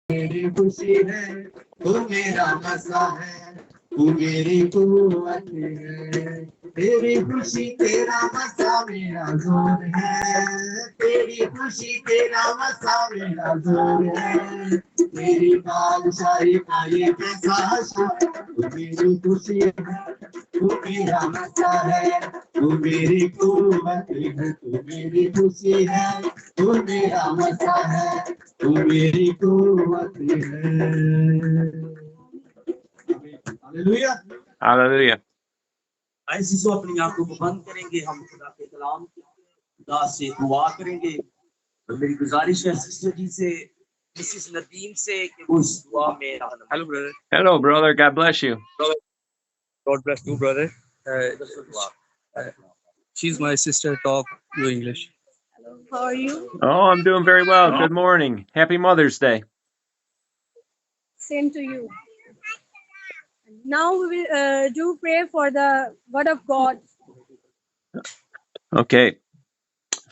मेरी खुशी है, तू मेरा मजा है, तू मेरी कुव्वत है। तेरी खुशी तेरा मजा मेरा जोर है, तेरी खुशी तेरा मजा मेरा जोर है। तेरी बादशाही का ये कैसा, तू मेरी खुशी है, तू मेरा मजा है, तू मेरी कुव्वत है, तू मेरी खुशी है, तू मेरा मजा है, तू मेरी कुव्वत है। हालेलुया। Hallelujah. ऐसी सो अपनी आंखों को बंद करेंगे, हम खुदा के कलाम खुदा से दुआ करेंगे। और मेरी गुजारिश है सिस्टर जी से, मिसेस नदीम से, कि वो इस दुआ में Hello, brother. Hello, brother. God bless you. God bless you, brother. She's my sister. Talk to English. How are you? Oh, I'm doing very well. Good morning. Happy Mother's Day. Same to you. Now we will do pray for the word of God. Okay.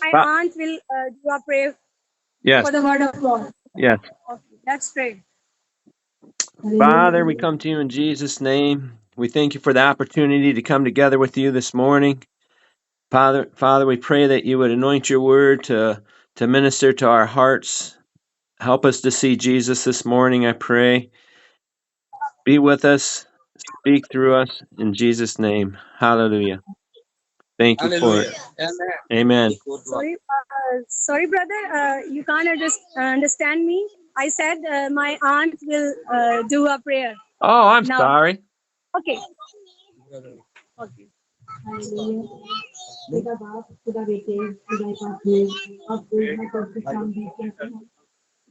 My Fa- aunt will do a prayer Yes. for the word of God. Yes. Okay, let's pray. Father, we come to you in Jesus' name. We thank you for the opportunity to come together with you this morning. Father, we pray that you would anoint your word to minister to our hearts. Help us to see Jesus this morning, I pray. Be with us. Speak through us in Jesus' name. Hallelujah. Thank you for it. Amen. Amen. Sorry, brother. You can't understand me. I said my aunt will do a prayer. Oh, I'm Now. sorry. Okay. Okay. खुदा बाप खुदा बेटे खुदा पाक आपको मैं करते सामने कहते हैं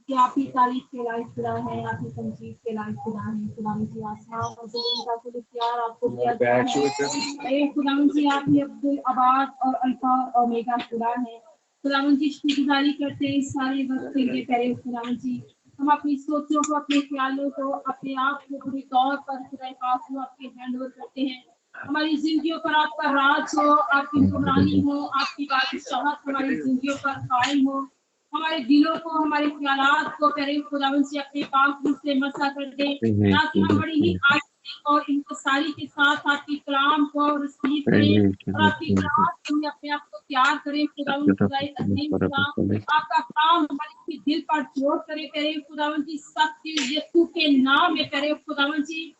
कि आप ही तारीफ के लायक खुदा है, आप ही संजीव के लायक खुदा है। खुदा मुझे आसमान और जमीन का कुल इख्तियार आपको दिया गया है। खुदा मुझे आप ही अब्दुल आबाद और अल्फा और ओमेगा खुदा है। खुदा मुझे शुक्रगुजारी करते हैं सारे वक्त के लिए करे। खुदा मुझे हम अपनी सोचों को, अपने ख्यालों को, अपने आप को पूरे तौर पर खुदा पाक को आपके हैंडओवर करते हैं। हमारी जिंदगियों पर आपका राज हो, आपकी हुक्मरानी हो, आपकी बादशाहत हमारी जिंदगियों पर कायम हो। हमारे दिलों को, हमारे ख्यालात को करे खुदावन से अपने पाक रूप से मसा कर दे, ताकि हम बड़ी ही आस्था और इंतसारी के साथ आपकी कलाम को रिसीव करें और आपकी कलाम में अपने आप को तैयार करें। खुदावन खुदाई अजीम खुदा, आपका काम हमारे दिल पर जोड़ करे खुदावन जी, सब चीज यीशु के नाम में करे खुदावन जी।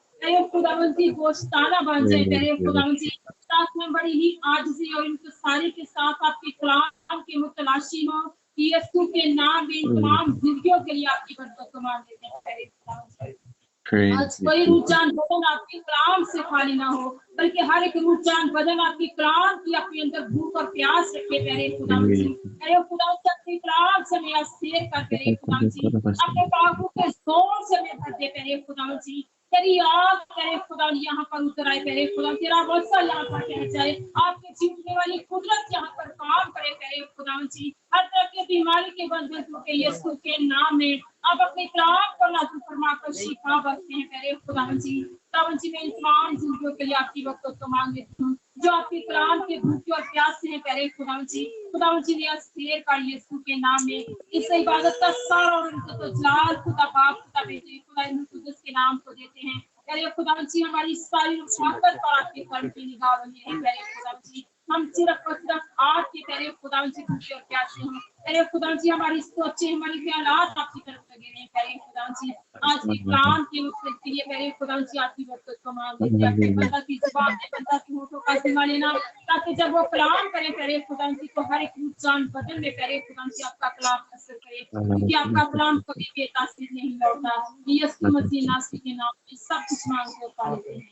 खुदावन जी गोश्ताना बन जाए तेरे खुदावन जी, ताकि हम बड़ी ही आजिज़ी और इंतसारी के साथ आपके कलाम के मुतलाशी हो। यीशु के नाम में तमाम जिंदगियों के लिए आपकी बरकत को मांग लेते हैं तेरे खुदावन जी। आज कोई रूजान बदन आपके कलाम से खाली ना हो, बल्कि हर एक रूजान बदन आपके कलाम की अपने अंदर भूख और प्यास रखे तेरे खुदावन जी। अरे खुदावन जी अपने कलाम से मैं अस्थिर कर तेरे खुदावन जी, अपने पापों के जोर से मैं भर दे तेरे खुदावन जी। तेरी आग तेरे खुदा यहाँ पर उतर आए तेरे खुदा, तेरा वसा यहाँ पर ठहर जाए, आपके जीतने वाली कुदरत यहाँ पर काम करे तेरे खुदा जी। हर तरह की बीमारी के बंधन टूटे यीशु के नाम में। आप अपने कलाम को नाज़िल फरमा कर शिफा बख्शते हैं तेरे खुदा जी। खुदा जी मैं इन तमाम जिंदगियों के लिए आपकी बरकत को मांग लेती हूँ जो आपके कलाम के भूखे और प्यासे हैं तेरे खुदा जी। खुदा जी ने अस्थिर का यीशु के नाम में इस इबादत का सारा और उनको तो जलाल खुदा बाप खुदा बेटे खुदा कुदस के नाम को देते हैं। तेरे खुदा जी हमारी सारी मुखातब पर आपके कर्म की निगाह बनी है तेरे खुदा जी। हम सिर्फ और सिर्फ आपके तेरे खुदा जी भूखे और प्यासे हैं तेरे खुदा जी। हमारी सोचें, हमारी ख्यालात आपकी तरफ लगे हैं तेरे खुदा जी। आज के कलाम के के लिए तेरे खुदा जी आपकी बरकत को मांग लेते हैं। अपने बंदा की जुबान में बंदा की होठों का जिम्मा लेना, ताकि जब वो कलाम करे तेरे खुदा जी तो हर एक इंसान बदन में तेरे खुदा जी आपका कलाम असर करे, क्योंकि आपका कलाम कभी बेतासीर नहीं लौटता। यीशु मसीह नासरी के नाम में सब कुछ मांग के पाते हैं।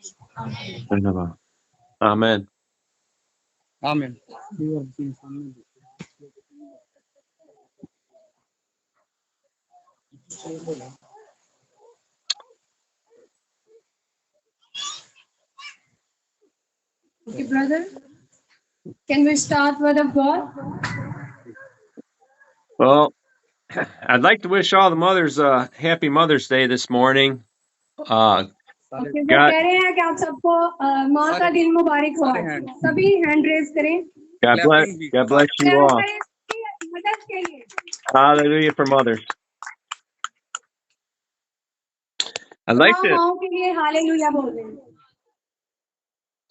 Amen. Amen. Okay, brother. Can we start word of God? Well, I'd like to wish all the mothers a happy Mother's Day this morning. Okay, वो कह रहे हैं कि आप सबको माँ का दिन मुबारक हो। सभी हैंड रेज करें। God bless you all. मदद के लिए। Hallelujah for mothers. I'd like तमाम to माओं के लिए हालेलुया बोल रहे हैं।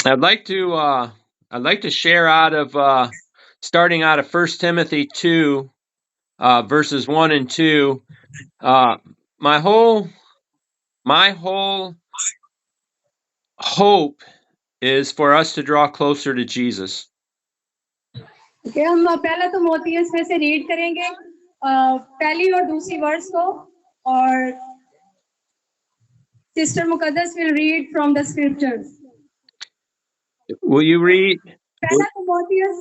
I'd like to share out of starting out of 1 Timothy 2 verses 1 and 2. My whole hope is for us to draw closer to Jesus. कि हम पहला तो मोतियस में से रीड करेंगे पहली और दूसरी वर्स को, और sister मुकद्दस will read from the scriptures. Will you read पहला तो मोतियस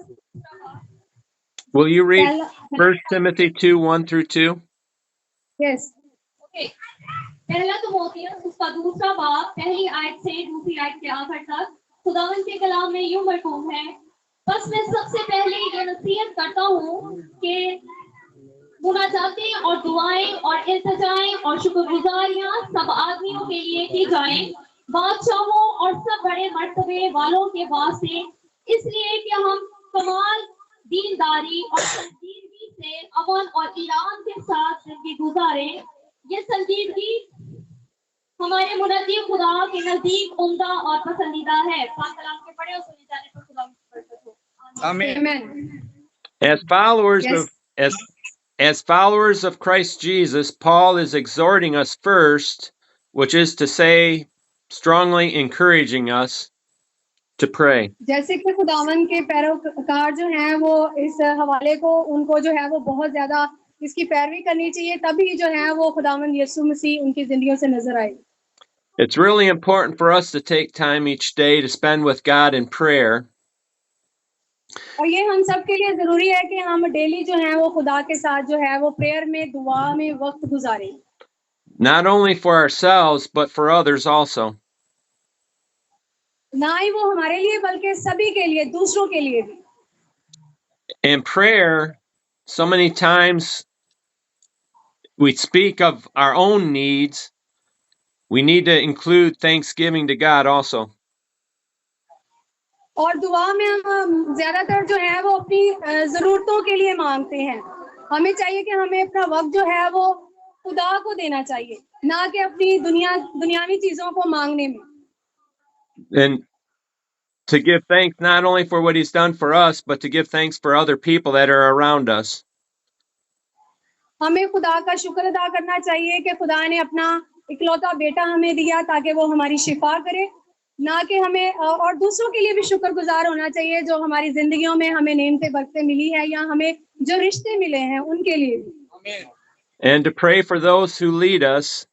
Will you read पहला 1 Timothy 2 1 through 2? yes ओके, पहला तिमोथियस उसका दूसरा बाब पहली आयत से दूसरी आयत के आखिर तक खुदावंद के कलाम में यूं मरकूम है। बस मैं सबसे पहले ये नसीहत करता हूँ कि मुनाजातें और दुआएं और इल्तिजाएं और शुक्रगुजारियां सब आदमियों के लिए की जाएं, बादशाहों और सब बड़े मर्तबे वालों के वास्ते, इसलिए कि हम कमाल दीनदारी और संजीदगी से अमन और ईरान के साथ जिंदगी गुजारें। ये संजीदगी हमारे मुनज्जी खुदा के नजदीक उम्दा और पसंदीदा है। पाक कलाम के पढ़े और सुने जाने पर खुदा की बरकत हो। Amen. amen As followers yes of as followers of Christ Jesus, Paul is exhorting us first, which is to say, strongly encouraging us to pray. जैसे कि खुदावन के पैरोकार जो हैं वो इस हवाले को उनको जो है वो बहुत ज्यादा इसकी पैरवी करनी चाहिए, तभी जो है वो खुदावन यीशु मसीह उनकी जिंदगियों से नजर आए। It's really important for us to take time each day to spend with God in prayer. और ये हम सब के लिए जरूरी है कि हम डेली जो है वो खुदा के साथ जो है वो प्रेयर में दुआ में वक्त गुजारें, Not only for ourselves, but for others also. ना ही वो हमारे लिए बल्कि सभी के लिए, दूसरों के लिए भी। In prayer, so many times we speak of our own needs. We need to include thanksgiving to God also. और दुआ में हम ज्यादातर जो है वो अपनी जरूरतों के लिए मांगते हैं। हमें चाहिए कि हमें अपना वक्त जो है वो खुदा को देना चाहिए, ना कि अपनी दुनियावी चीजों को मांगने में। And to give thanks not only for what he's done for us, but to give thanks for other people that are around us. हमें खुदा का शुक्र अदा करना चाहिए कि खुदा ने अपना इकलौता बेटा हमें दिया ताकि वो हमारी शिफा करे, ना कि हमें और दूसरों के लिए भी शुक्रगुजार होना चाहिए जो हमारी जिंदगियों में हमें नेमतें बरकतें मिली है या हमें जो रिश्ते मिले हैं उनके लिए भी। And to pray for those who lead us.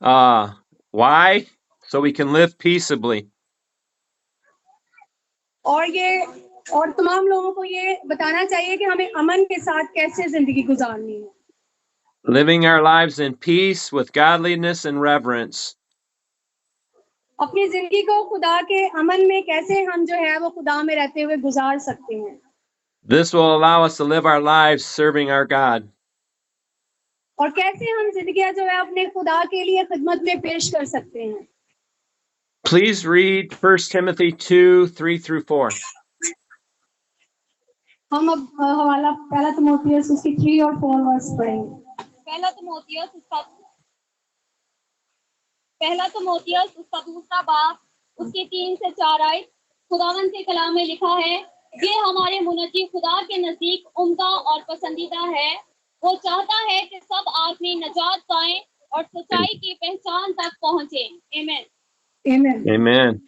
Why? So we can live peaceably. और तमाम लोगों को ये बताना चाहिए कि हमें अमन के साथ कैसे जिंदगी गुजारनी है। Living our lives in peace with godliness and reverence. अपनी जिंदगी को खुदा के अमन में कैसे हम जो है वो खुदा में रहते हुए गुजार सकते हैं। This will allow us to live our lives serving our God. और कैसे हम जिंदगी जो है अपने खुदा के लिए खिदमत में पेश कर सकते हैं। Please read 1 Timothy 2 3 through 4. हम अब हवाला पहला तिमोथियस उसकी 3 और 4 वर्स पढ़ेंगे। पहला तिमोथियस उसका दूसरा बाब उसके 3 से 4 आयत खुदावंद के कलाम में लिखा है, ये हमारे मुनज्जी खुदा के नजदीक उम्दा और पसंदीदा है। वो चाहता है कि सब आदमी नजात पाएं और सच्चाई की पहचान तक पहुंचे। आमीन। Amen. Amen.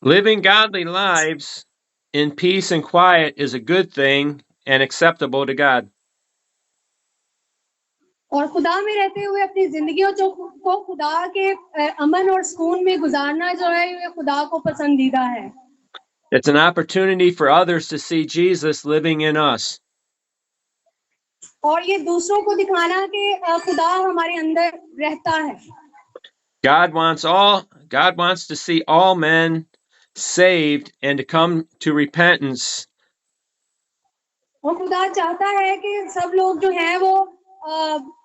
Living godly lives in peace and quiet is a good thing and acceptable to God. और खुदा में रहते हुए अपनी जिंदगियों को खुदा के अमन और सुकून में गुजारना जो है ये खुदा को पसंदीदा है। It's an opportunity for others to see Jesus living in us. और ये दूसरों को दिखाना कि खुदा हमारे अंदर रहता है। God wants to see all men saved and to come to repentance. और खुदा चाहता है कि सब लोग जो हैं वो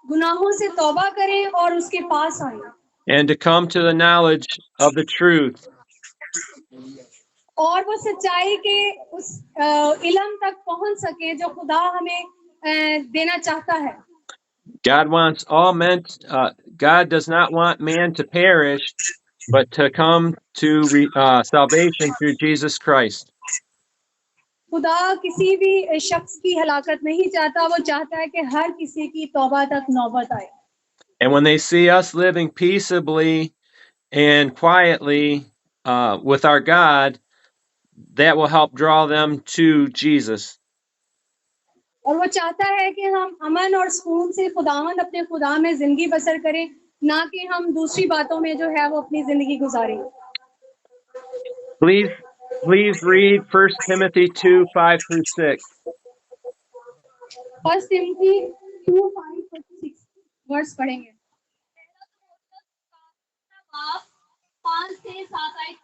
गुनाहों से तौबा करें और उसके पास आएं। And to come to the knowledge of the truth. और वो सच्चाई के उस इल्म तक पहुंच सके जो खुदा हमें देना चाहता है। God wants all men. God does not want man to perish, but to come to salvation through Jesus Christ. खुदा किसी भी शख्स की हलाकत नहीं चाहता, वो चाहता है कि हर किसी की तौबा तक नौबत आए. And when they see us living peaceably and quietly with our God, that will help draw them to Jesus. और वो चाहता है कि हम अमन और सुकून से खुदावंद अपने खुदा में जिंदगी बसर करें, ना कि हम दूसरी बातों में जो है वो अपनी जिंदगी गुजारें. Please read 1 Timothy 2:5-6. First Timothy 2:5-6 verse पढ़ेंगे. 5 से 7 आयत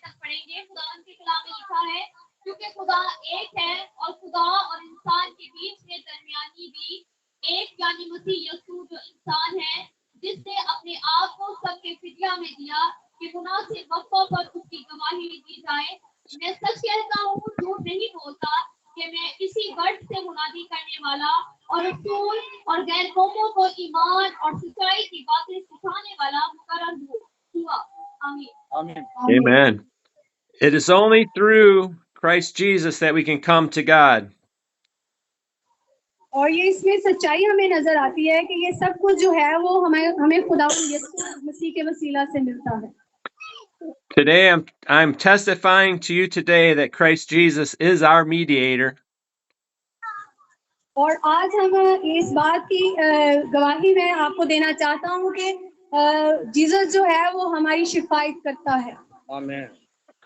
तक पढ़ेंगे. खुदा के कलाम में लिखा है, क्योंकि खुदा एक है और खुदा और इंसान के बीच में दरमियानी भी एक, यानी मसीह यीशु जो इंसान है, जिसने अपने आप को सबके फिदिया में दिया कि गुनाह से बख्तों पर उसकी गवाही दी जाए. मैं सच कहता हूँ, झूठ नहीं बोलता, कि मैं इसी वर्ष से मुनादी करने वाला और रसूल और गैर कौमों को ईमान और सच्चाई की बातें सिखाने वाला मुकर्रर हुआ. आमीन. Amen. It is only through Christ Jesus that we can come to God. और ये इसमें सच्चाई हमें नजर आती है कि ये सब कुछ जो है वो हमें खुदावंद यीशु मसीह के वसीला से मिलता है. Today I'm testifying to you today that Christ Jesus is our mediator. और आज हम इस बात की गवाही मैं आपको देना चाहता हूँ कि जीसस जो है वो हमारी शिफायत करता है. Amen.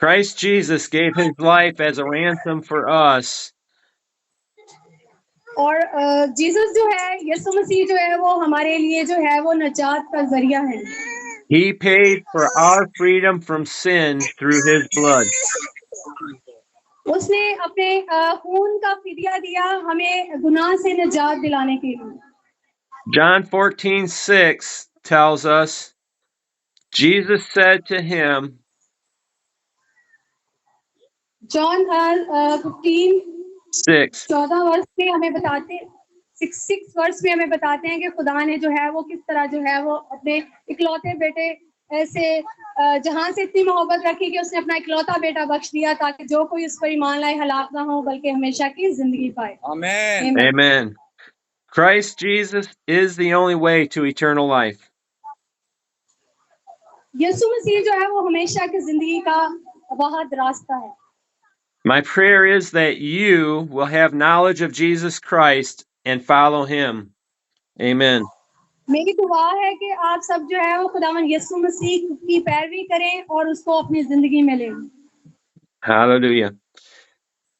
Christ Jesus gave his life as a ransom for us. और जीसस जो है, यीशु मसीह जो है वो हमारे लिए जो है वो नजात का जरिया है. He paid for our freedom from sin through his blood. उसने अपने खून का फिदिया दिया हमें गुनाह से निजात दिलाने के लिए. John 14:6 tells us, Jesus said to him, John 14:14 वर्ष में हमें बताते 6 वर्ष में हमें बताते हैं कि खुदा ने जो है वो किस तरह जो है वो अपने इकलौते बेटे ऐसे जहां से इतनी मोहब्बत रखी कि उसने अपना इकलौता बेटा बख्श दिया ताकि जो कोई उस पर ईमान लाए हलाक ना हो बल्कि हमेशा की जिंदगी पाए. Amen. Amen. Christ Jesus is the only way to eternal life. यीशु मसीह जो है वो हमेशा की जिंदगी का वाहिद रास्ता है. My prayer is that you will have knowledge of Jesus Christ and follow him. Amen. मेरी दुआ है कि आप सब जो है वो खुदावंद यीशु मसीह की पैरवी करें और उसको अपनी जिंदगी में लें. Hallelujah.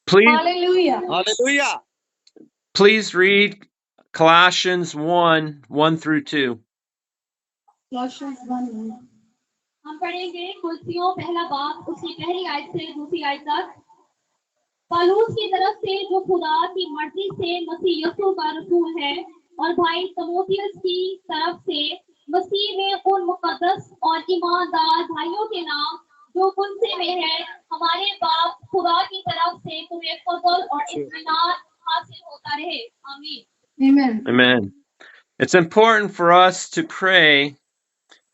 Please, hallelujah. Hallelujah. please read Colossians 1:1-2. Colossians 1:1. हम पढ़ेंगे कुलसियों पहला बाब उसकी पहली आयत से दूसरी आयत तक. पौलुस की तरफ से जो खुदा की मर्जी से मसीह यीशु का रसूल है, और भाई तीमुथियुस की तरफ से मसीह में उन मुकद्दस और ईमानदार भाइयों के नाम जो कुलसे में है, हमारे बाप खुदा की तरफ से तुम्हें फजल और इत्मीनान हासिल होता रहे. आमीन. Amen. Amen. It's important for us to pray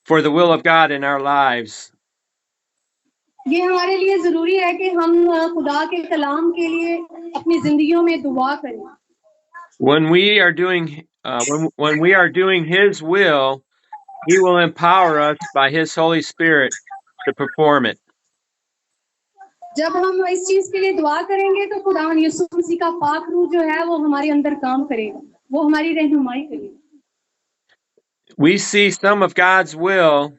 for the will of God in our lives. ये हमारे लिए जरूरी है कि हम खुदा के कलाम के लिए अपनी जिंदगियों में दुआ करें. When we are doing when we are doing his will, he will empower us by his Holy Spirit to perform it. जब हम इस चीज के लिए दुआ करेंगे तो खुदावंद यीशु मसीह का पाक रूह जो है वो हमारे अंदर काम करेगा, वो हमारी रहनुमाई करेगा. We see some of God's will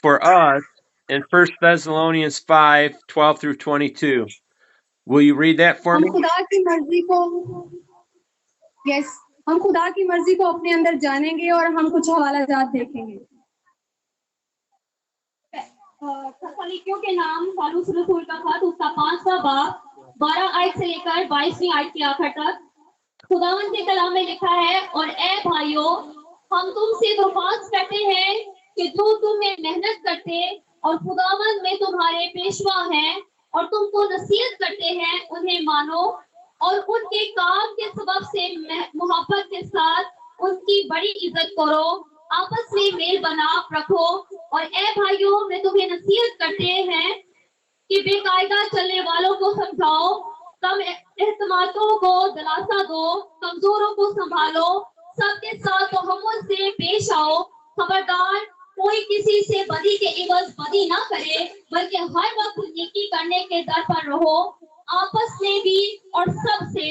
for us in 1 Thessalonians 5:12-22. Will you read that for हम me? खुदा की मर्जी को हम खुदा की मर्जी को अपने अंदर जानेंगे और हम कुछ हवालाजात देखेंगे. थस्सलुनीकियों के नाम पौलुस रसूल का खत उसका 5वां बाब 12 आयत से लेकर 22वीं आयत के आखिर तक. खुदावंद के कलाम में लिखा है, और ए भाइयों, हम तुमसे दरख्वास्त करते हैं कि जो तुम में मेहनत करते और खुदावंद में तुम्हारे पेशवा हैं और तुमको नसीहत करते हैं, उन्हें मानो और उनके काम के सबब से मोहब्बत के साथ उनकी बड़ी इज्जत करो, आपस में मेल बनाव रखो। और ए भाइयों, मैं तुम्हें नसीहत करते हैं कि बेकायदा चलने वालों को समझाओ, कम एहतमातों को दिलासा दो, कमजोरों को संभालो, सबके साथ तोहम्मुल से पेश आओ। खबरदार, कोई किसी से बदी के एवज बदी ना करे, बल्कि हर वक्त नेकी करने के दर पर रहो। आपस में भी और सबसे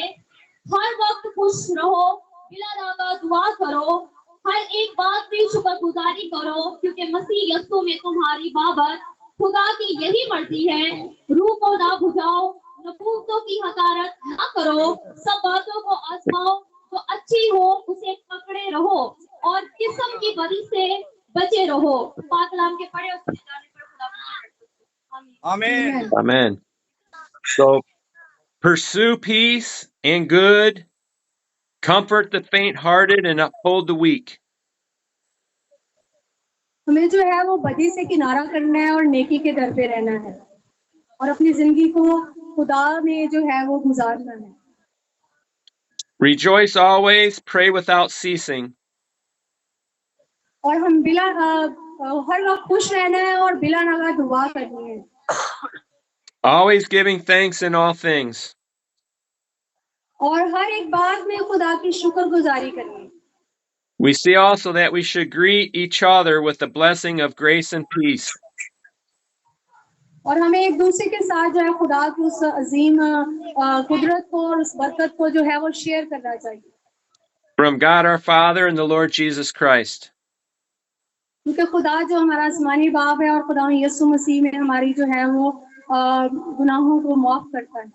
हर वक्त खुश रहो, बिला रागा दुआ करो, हर एक बात में शुक्रगुजारी करो, क्योंकि मसीह यीशु में तुम्हारी बाबत खुदा की यही मर्जी है। रूह को ना बुझाओ, नबूवतों की हकारत ना करो, सब बातों को आजमाओ, जो अच्छी हो उसे पकड़े रहो और किस्म की बदी से बचे रहो। पाक कलाम के पढ़े उसके जाने पर खुदा Amen. Amen. So pursue peace and good, comfort the faint-hearted, and uphold the weak. हमें जो है वो बदी से किनारा करना है और नेकी के दर पे रहना है और अपनी जिंदगी को खुदा में जो है वो गुजारना है। Rejoice always, pray without ceasing. और हम हर वक्त खुश रहना है और बिला नागा दुआ करनी है। Always giving thanks in all things. और हर एक बात में खुदा की शुक्रगुजारी करनी है। We see also that we should greet each other with the blessing of grace and peace. और हमें एक दूसरे के साथ जो है खुदा की उस अजीम कुदरत को और उस बरकत को जो है वो शेयर करना चाहिए। From God our Father and the Lord Jesus Christ. क्योंकि खुदा जो हमारा आसमानी बाप है और खुदा यीशु मसीह में हमारी जो है वो गुनाहों को माफ करता है।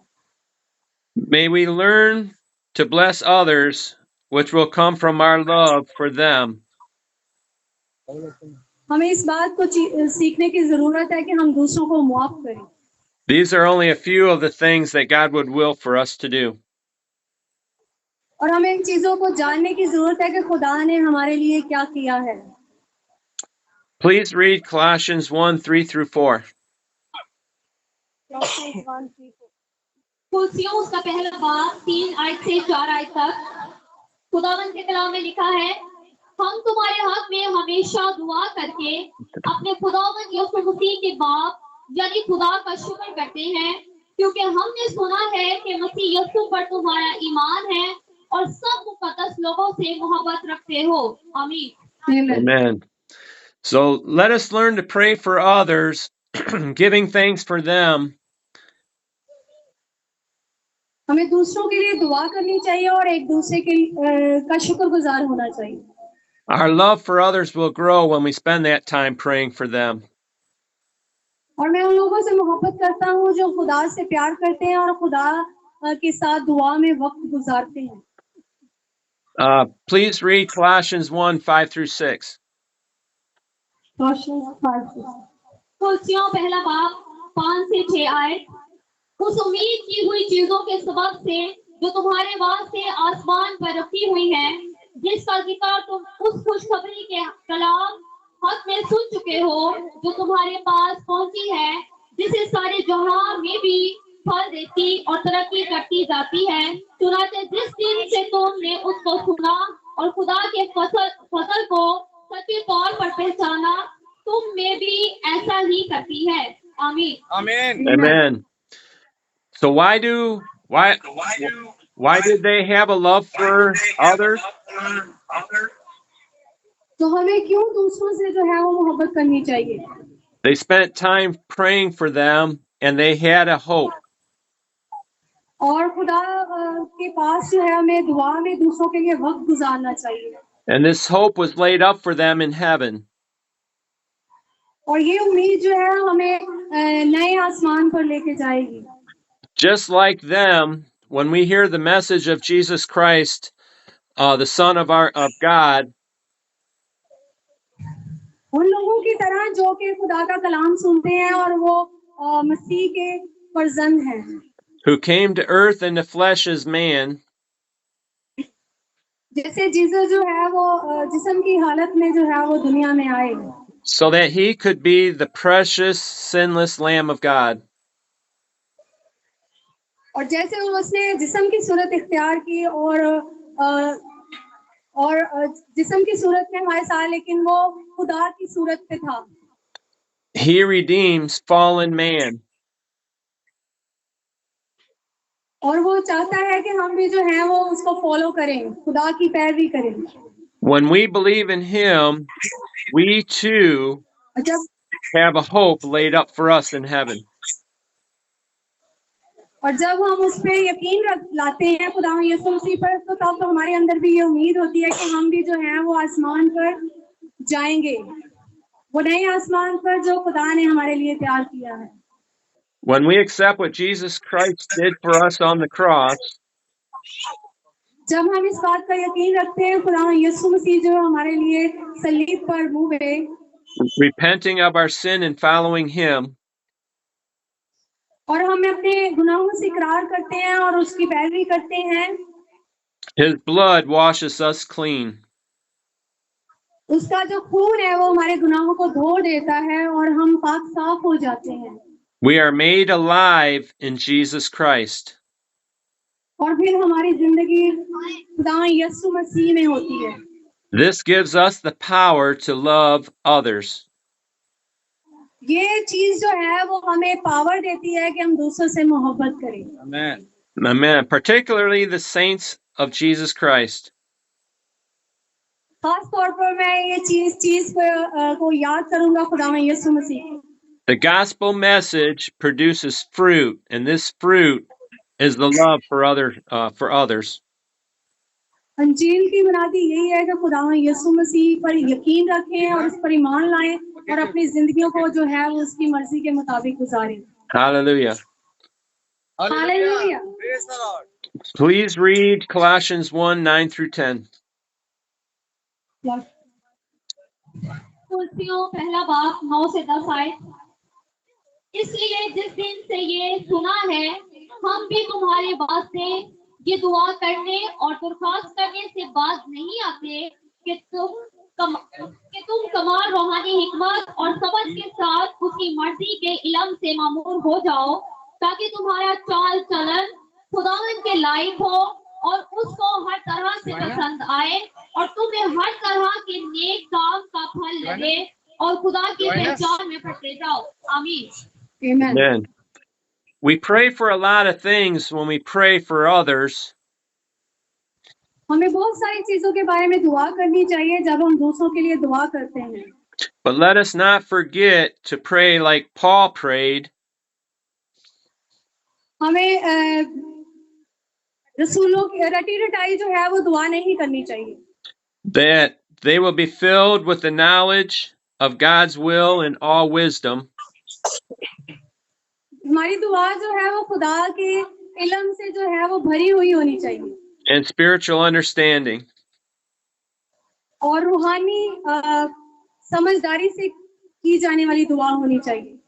May we learn to bless others, which will come from our love for them. हमें इस बात को सीखने की जरूरत है कि हम दूसरों को माफ करें। These are only a few of the things that God would will for us to do. और हमें इन चीजों को जानने की जरूरत है कि खुदा ने हमारे लिए क्या किया है। Please read Colossians 1:3-4. कुलसियों उसका पहला बाब 3 आयत से 4 आयत तक खुदावंद के कलाम में लिखा है, हम तुम्हारे हक में हमेशा दुआ करके अपने खुदावंद यीशु मसीह के बाप यानी खुदा का शुक्र करते हैं, क्योंकि हमने सुना है कि मसीह यीशु पर तुम्हारा ईमान है और सब मुकद्दस लोगों से मोहब्बत रखते हो। आमीन। Amen. So let us learn to pray for others, giving thanks for them. हमें दूसरों के लिए दुआ करनी चाहिए और एक दूसरे के का शुक्रगुजार होना चाहिए। Our love for others will grow when we spend that time praying for them. और मैं उन लोगों से मोहब्बत करता हूँ जो खुदा से प्यार करते हैं और खुदा के साथ दुआ में वक्त गुजारते हैं। Please read Colossians 1:5-6. कुलसियों पहला बाब 5 से 6 आयत। उस उम्मीद की हुई चीजों के सबब से जो तुम्हारे वास्ते आसमान पर रखी हुई है, जिसका जिक्र तुम उस खुशखबरी के कलाम हक में सुन चुके हो, जो तुम्हारे पास पहुंची है, जिसे सारे जहां में भी फल देती और तरक्की करती जाती है। चुनाचे जिस दिन से तुमने उसको सुना और खुदा के फसल को सच्चे तौर पर पहचाना, तुम में भी ऐसा ही करती है। आमीन। Amen. Amen. So why did they have a love for others? तो हमें क्यों दूसरों से जो है वो मोहब्बत करनी चाहिए? They spent time praying for them and they had a hope. और खुदा के पास जो है हमें दुआ में दूसरों के लिए वक्त गुजारना चाहिए। And this hope was laid up for them in heaven. और ये उम्मीद जो है हमें नए आसमान पर लेके जाएगी। Just like them, when we hear the message of Jesus Christ, the Son of God, उन लोगों की तरह जो कि खुदा का कलाम सुनते हैं और वो मसीह के फर्जंद हैं, who came to earth in the flesh as man, जैसे जीसस जो है वो जिस्म की हालत में जो है वो दुनिया में आए, so that he could be the precious, sinless Lamb of God. और जैसे उसने जिस्म की सूरत इख्तियार की और जिस्म की सूरत में हमारे साथ, लेकिन वो खुदा की सूरत पे था। He redeems fallen man. और वो चाहता है कि हम भी जो है वो उसको फॉलो करें, खुदा की पैरवी करें। When we believe in him, we too और जब have a hope laid up for us in heaven. हम उस पे यकीन लाते हैं खुदा यीशु मसीह पर, तो तब तो हमारे अंदर भी ये उम्मीद होती है कि हम भी जो है वो आसमान पर जाएंगे, वो नए आसमान पर जो खुदा ने हमारे लिए तैयार किया है। When we accept what Jesus Christ did for us on the cross, जब हम इस बात का यकीन रखते हैं खुदा यीशु मसीह जो हमारे लिए सलीब पर हुए, repenting of our sin and following him, और हम अपने गुनाहों से इकरार करते हैं और उसकी पैरवी करते हैं, his blood washes us clean. उसका जो खून है वो हमारे गुनाहों को धो देता है और हम पाक साफ हो जाते हैं। We are made alive in Jesus Christ. और फिर हमारी जिंदगी खुदा यीशु मसीह में होती है। This gives us the power to love others. ये चीज जो है वो हमें पावर देती है कि हम दूसरों से मोहब्बत करें। Amen. Amen. Particularly the saints of Jesus Christ. खास तौर पर मैं ये चीज को याद करूंगा खुदा यीशु मसीह। The gospel message produces fruit, and this fruit is the love for others. अंजील की बुनियादी यही है कि खुदा यीशु मसीह पर यकीन रखें और उस पर ईमान लाएं और अपनी जिंदगियों को जो है वो उसकी मर्जी के मुताबिक गुजारें। Hallelujah. Hallelujah. Praise the Lord. Please read Colossians 1:9 through 10. कुलसियों पहला बाब 9 से 10 आए। इसलिए जिस दिन से ये सुना है, हम भी तुम्हारे वास्ते ये दुआ करने और दरख्वास्त करने से बाज नहीं आते कि तुम कमाल रूहानी हिकमत और समझ के साथ उसकी मर्जी के इल्म से मामूर हो जाओ, ताकि तुम्हारा चाल चलन खुदावंद के लायक हो और उसको हर तरह से पसंद आए और तुम्हें हर तरह के नेक काम का फल लगे और खुदा की पहचान में बढ़ते जाओ। आमीन। Amen. We pray for a lot of things when we pray for others. हमें बहुत सारी चीजों के बारे में दुआ करनी चाहिए जब हम दूसरों के लिए दुआ करते हैं। But let us not forget to pray like Paul prayed. हमें रसूलों की रटी रटाई जो है वो दुआ नहीं करनी चाहिए। That they will be filled with the knowledge of God's will and all wisdom. हमारी दुआ जो है वो खुदा के इल्म से जो है वो भरी हुई होनी चाहिए। And spiritual understanding. और रूहानी समझदारी से की जाने वाली दुआ होनी चाहिए।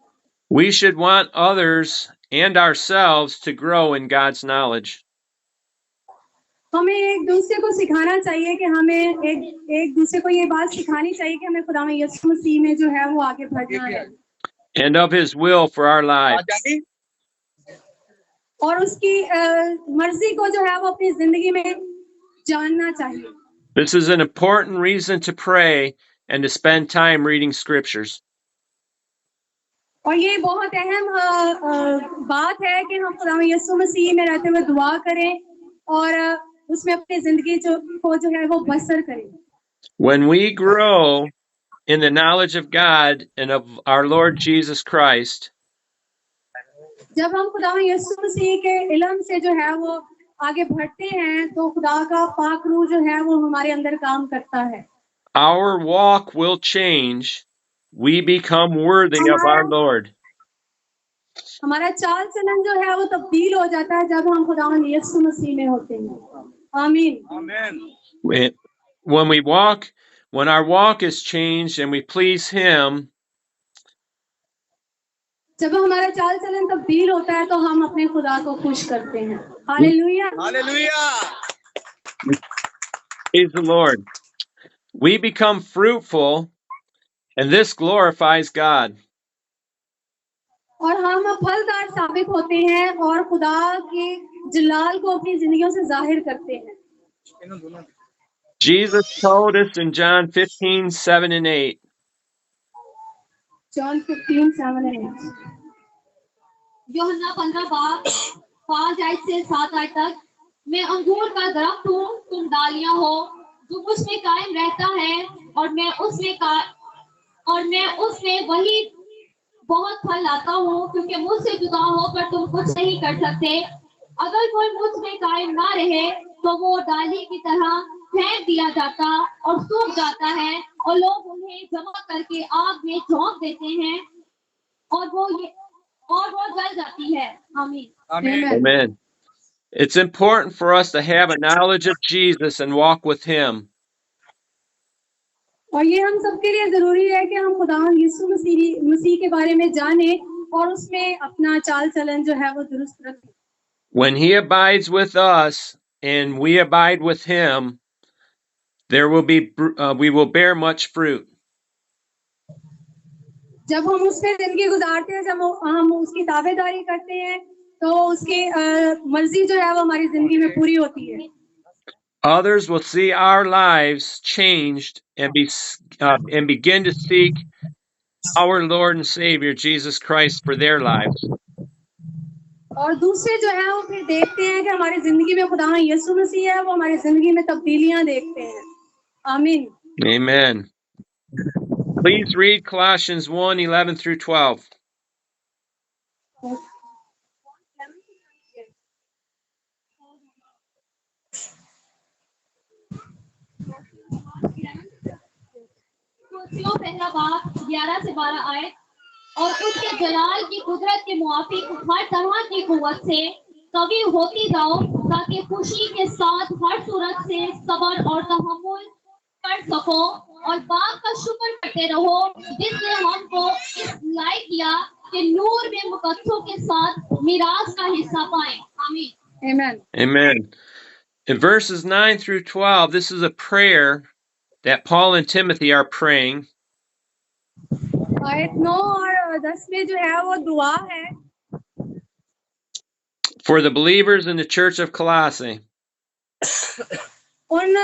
We should want others and ourselves to grow in God's knowledge. हमें एक दूसरे को सिखाना चाहिए कि हमें एक दूसरे को ये बात सिखानी चाहिए कि हमें खुदा में यीशु मसीह में जो है वो आगे बढ़ना है। And of his will for our lives. और उसकी मर्जी को जो है वो अपनी जिंदगी में जानना चाहिए। This is an important reason to pray and to spend time reading scriptures. और ये बहुत अहम बात है कि हम खुदा यीशु मसीह में रहते हुए दुआ करें और उसमें अपनी जिंदगी को जो है वो बसर करें। When we grow in the knowledge of God and of our Lord Jesus Christ, जब हम खुदा यीशु मसीह के इल्म से जो है वो आगे बढ़ते हैं तो खुदा का पाक रूह जो है वो हमारे अंदर काम करता है। our walk will change. We become worthy of our Lord. हमारा चाल चलन जो है वो तब्दील हो जाता है जब हम खुदा यीशु मसीह में होते हैं। आमीन। Amen. When our walk is changed and we please him, जब हमारा चाल चलन तब्दील होता है तो हम अपने खुदा को खुश करते हैं। Hallelujah. Hallelujah. praise the Lord. We become fruitful and this glorifies God. और हम फलदार साबित होते हैं और खुदा के जलाल को अपनी जिंदगियों से जाहिर करते हैं। Jesus told us in John 15:7 and 8, John 15:7-8 यूहन्ना 15:5-7 तक, मैं अंगूर का दरख्त हूँ, तुम डालियां हो। जो मुझ में कायम रहता है और मैं उसमें वही बहुत फल लाता हूँ, क्योंकि मुझसे जुदा होकर तुम कुछ नहीं कर सकते। अगर कोई मुझ में कायम ना रहे तो वो डाली की तरह फेंक दिया जाता और सूख जाता है, और लोग उन्हें जमा करके आग में झोंक देते हैं और वो जल जाती है। आमीन। Amen. It's important for us to have a knowledge of Jesus and walk with him. और ये हम सबके लिए जरूरी है कि हम खुदावंद यीशु मसीह के बारे में जाने और उसमें अपना चाल चलन जो है वो दुरुस्त रखें। When he abides with us and we abide with him, we will bear much fruit. जब हम उसमें जिंदगी गुजारते हैं, जब हम उसकी ताबेदारी करते हैं, तो उसकी मर्जी जो है वो हमारी जिंदगी में पूरी होती है। Others will see our lives changed and begin to seek our Lord and Savior Jesus Christ for their lives. और दूसरे जो है वो फिर देखते हैं कि हमारी जिंदगी में खुदा यीशु मसीह है, वो हमारी जिंदगी में तब्दीलियां देखते हैं। आमीन। Amen. Please read Colossians 1:11 through 12. कुर्सियों पहला बाब 11 से 12 आए। और उसके जलाल की कुदरत के मुआफिक हर तरह की कुव्वत से कवी होती जाओ, ताकि खुशी के साथ हर सूरत से सब्र और तहम्मुल कर सको, और बाप का शुक्र करते रहो जिसने हमको इस लायक किया कि नूर में मुकद्दसों के साथ मिरास का हिस्सा पाए। आमीन। Amen. Amen. In verses 9 through 12, this is a prayer that Paul and Timothy are praying. आयत 9 और 10 में जो है वो दुआ है For the believers in the church of Colossae. उन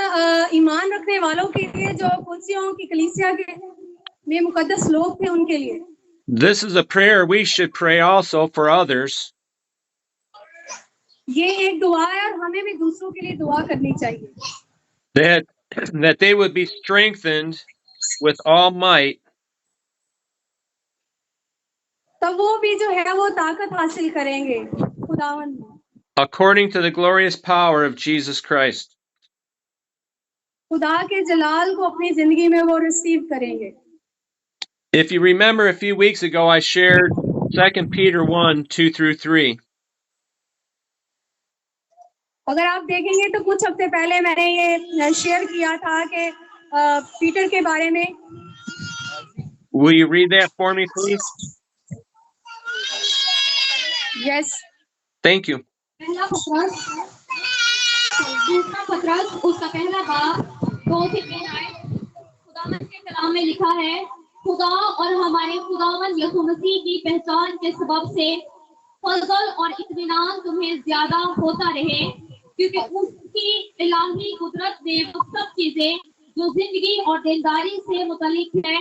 ईमान रखने वालों के लिए जो कुर्सियों की कलीसिया के में मुकद्दस लोग थे, उनके लिए। This is a prayer we should pray also for others. ये एक दुआ है और हमें भी दूसरों के लिए दुआ करनी चाहिए। That they would be strengthened with all might. तब वो भी जो है वो ताकत हासिल करेंगे खुदावंद में, According to the glorious power of Jesus Christ. खुदा के जलाल को अपनी जिंदगी में वो रिसीव करेंगे। If you remember, a few weeks ago I shared 2 Peter 1:2 through 3. अगर आप देखेंगे तो कुछ हफ्ते पहले मैंने ये शेयर किया था कि पीटर के बारे में। Will you read that for me, please? Yes. Thank you. पहला पत्रस, दूसरा पत्रस, उसका पहला बाब 2 से 3 आए। खुदावंद के कलाम में लिखा है, खुदा और हमारे खुदावंद यीशु मसीह की पहचान के सबब से फजल और इत्मीनान तुम्हें ज्यादा होता रहे, क्योंकि उसकी इलाही कुदरत ने वो सब चीजें जो जिंदगी और देनदारी से मुतल्लिक है